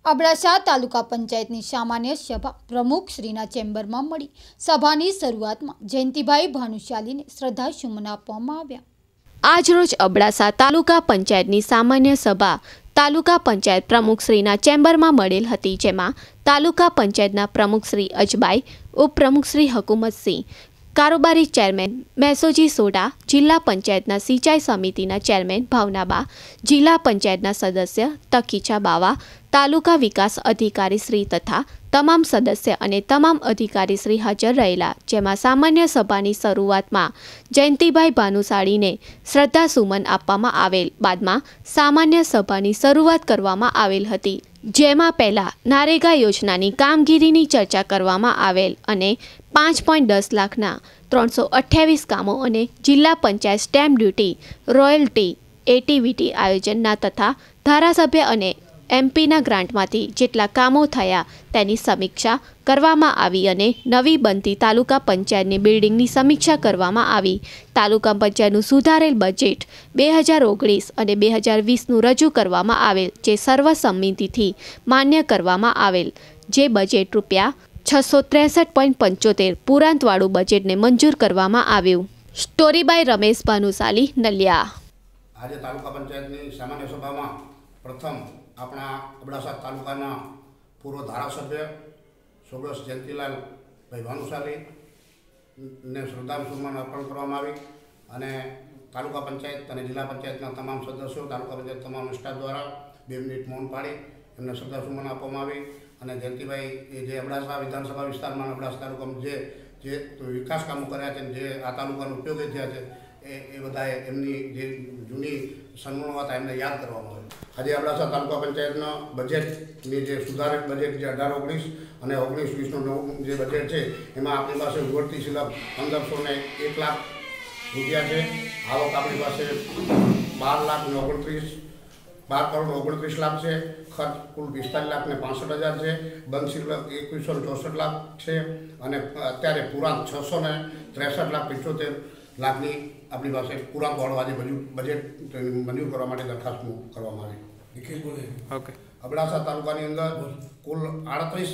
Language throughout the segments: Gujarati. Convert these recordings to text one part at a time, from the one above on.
અબડાસા તાલુકા પંચાયતની સામાન્ય સભા પ્રમુખશ્રીના ચેમ્બરમાં મળી સભાની શરૂઆતમાં જયંતિભાઈ ભાનુશાલીને શ્રદ્ધાસુમન આપવામાં આવ્યા। આજરોજ અબડાસા તાલુકા પંચાયતની સામાન્ય સભા તાલુકા પંચાયત પ્રમુખશ્રીના ચેમ્બરમાં મળેલ હતી, જેમાં તાલુકા પંચાયતના પ્રમુખશ્રી અજબાઈ, ઉપપ્રમુખશ્રી હકુમતસિંહ, કારોબારી ચેરમેન મેસોજી સોડા, જિલ્લા પંચાયતના સિંચાઈ સમિતિના ચેરમેન ભાવનાબા, જિલ્લા પંચાયતના સદસ્ય તકીચા બાવા, તાલુકા વિકાસ અધિકારી શ્રી તથા તમામ સદસ્ય અને તમામ અધિકારી શ્રી હાજર રહેલા, જેમાં સામાન્ય સભાની શરૂઆતમાં જયંતિભાઈ ભાનુશાળીને શ્રદ્ધાસુમન આપવામાં આવેલ બાદમાં સામાન્ય સભાની શરૂઆત કરવામાં આવેલ હતી, જેમાં પહેલા નારેગા યોજનાની કામગીરીની ચર્ચા કરવામાં આવેલ અને 5.10 લાખના 328 કામો અને જિલ્લા panchayat stamp duty, royalty, ATVT આયોજનના તથા ધારાસભ્ય અને એમપીના ગ્રાન્ટમાંથી જેટલા કામો થયા તેની સમીક્ષા કરવામાં આવી અને નવી બનતી તાલુકા પંચાયતની બિલ્ડિંગની સમીક્ષા કરવામાં આવી। તાલુકા પંચાયતનું સુધારેલ બજેટ 2019 અને 2020નું રજૂ કરવામાં આવેલ, જે સર્વસંમતિથી માન્ય કરવામાં આવેલ, જે બજેટ રૂપિયા 663.75 પુરાંતવાળું બજેટને મંજૂર કરવામાં આવ્યું। Story by Ramesh Bhanushali, Naliya. આજે તાલુકા પંચાયતની સામાન્ય સભામાં પ્રથમ આપણા અબડાસા તાલુકાના પૂર્વ ધારાસભ્ય સોગસ જયંતિલાલ ભાઈ ભાનુશાલી ને શ્રદ્ધાસુમન અર્પણ કરવામાં આવી અને તાલુકા પંચાયત અને જિલ્લા પંચાયતના તમામ સદસ્યો, તાલુકા પંચાયત તમામ સ્ટાફ દ્વારા 2 મિનિટ મૌન પાડી એમને શ્રદ્ધાસુમન આપવામાં આવી અને જયંતિભાઈ જે અબડાસા વિધાનસભા વિસ્તારમાં અબડાસા તાલુકામાં જે વિકાસ કામો કર્યા છે, જે આ તાલુકાનો ઉપયોગી થયા છે, એ બધાએ એમની જે જૂની સન્માનો હતા એમને યાદ કરવામાં આવે। આજે અબડાસા તાલુકા પંચાયતના બજેટની જે સુધારિત બજેટ જે 18-19 અને 19-20નું જે બજેટ છે, એમાં આપણી પાસે ઉભરતી શિલક 1501 લાખ રૂપિયા છે। આવક આપણી પાસે 12 કરોડ 29 લાખ છે। ખર્ચ કુલ 45,65,000 છે। બંધ શિલક 2164 લાખ છે અને અત્યારે પુરાંત 663,75,00,000 લાખની આપણી પાસે પુરાંતવાળો આજે બજેટ મંજૂર કરવા માટે દરખાસ્ત કરવામાં આવી। ઓકે, અબડાસા તાલુકાની અંદર કુલ 38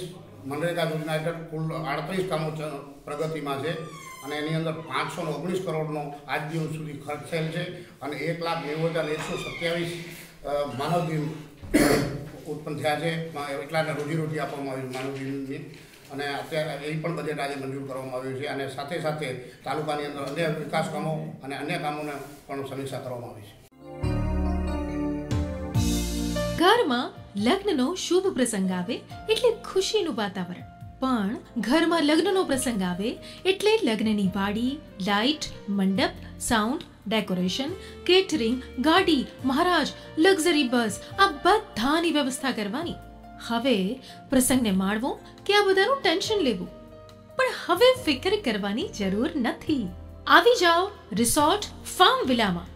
મનરેગા યોજના હેઠળ કુલ 38 કામો પ્રગતિમાં છે અને એની અંદર 519 કરોડનો આજ દિવસ સુધી ખર્ચ થયેલ છે અને 1,90,127 માનવદિન ઉત્પન્ન થયા છે, એટલાને રોજીરોટી આપવામાં આવી માનવદિનની અને અત્યારે એ પણ બજેટ આજે મંજૂર કરવામાં આવ્યું છે અને સાથે સાથે તાલુકાની અંદર અન્ય વિકાસ કામો અને અન્ય કામોને પણ સમીક્ષા કરવામાં આવી છે। ઘરમાં લગ્નનો શુભ પ્રસંગ આવે એટલે ખુશીનું વાતાવરણ, પણ ઘરમાં લગ્નનો પ્રસંગ આવે એટલે લગ્નની વાડી, લાઇટ, મંડપ, સાઉન્ડ, ડેકોરેશન, કેટરિંગ, ગાડી, મહારાજ, લક્ઝરી બસ, આ બધાની વ્યવસ્થા કરવાની। હવે પ્રસંગને માણવો કે આ બધાનું ટેન્શન લેવું, પણ હવે ફિકર કરવાની જરૂર નથી। આવી જાઓ રિસોર્ટ ફાર્મ વિલામાં,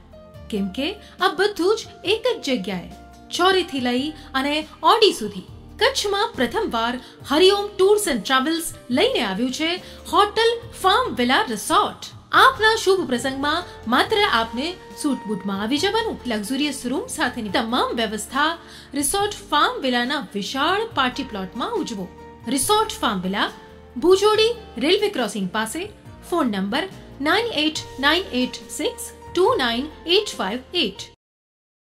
કેમ કે આ બધું જ એક જ જગ્યાએ, ચોરીથી લઈ અને ઓડી સુધી કચ્છમાં પ્રથમવાર હરિઓમ ટૂર્સ એન્ડ ટ્રાવેલ્સ લઈને આવ્યું છે હોટલ ફાર્મ વિલા રિસોર્ટ। આપના શુભ પ્રસંગમાં માત્ર આપને સૂટ બૂટમાં આવી જવાનું, લક્ઝુરિયસ રૂમ સાથેની તમામ વ્યવસ્થા રિસોર્ટ ફાર્મ વિલાના વિશાળ પાર્ટી પ્લોટમાં ઉજવો। Resort farm villa, Bhujodi railway crossing પાસે। Phone number 9898629858।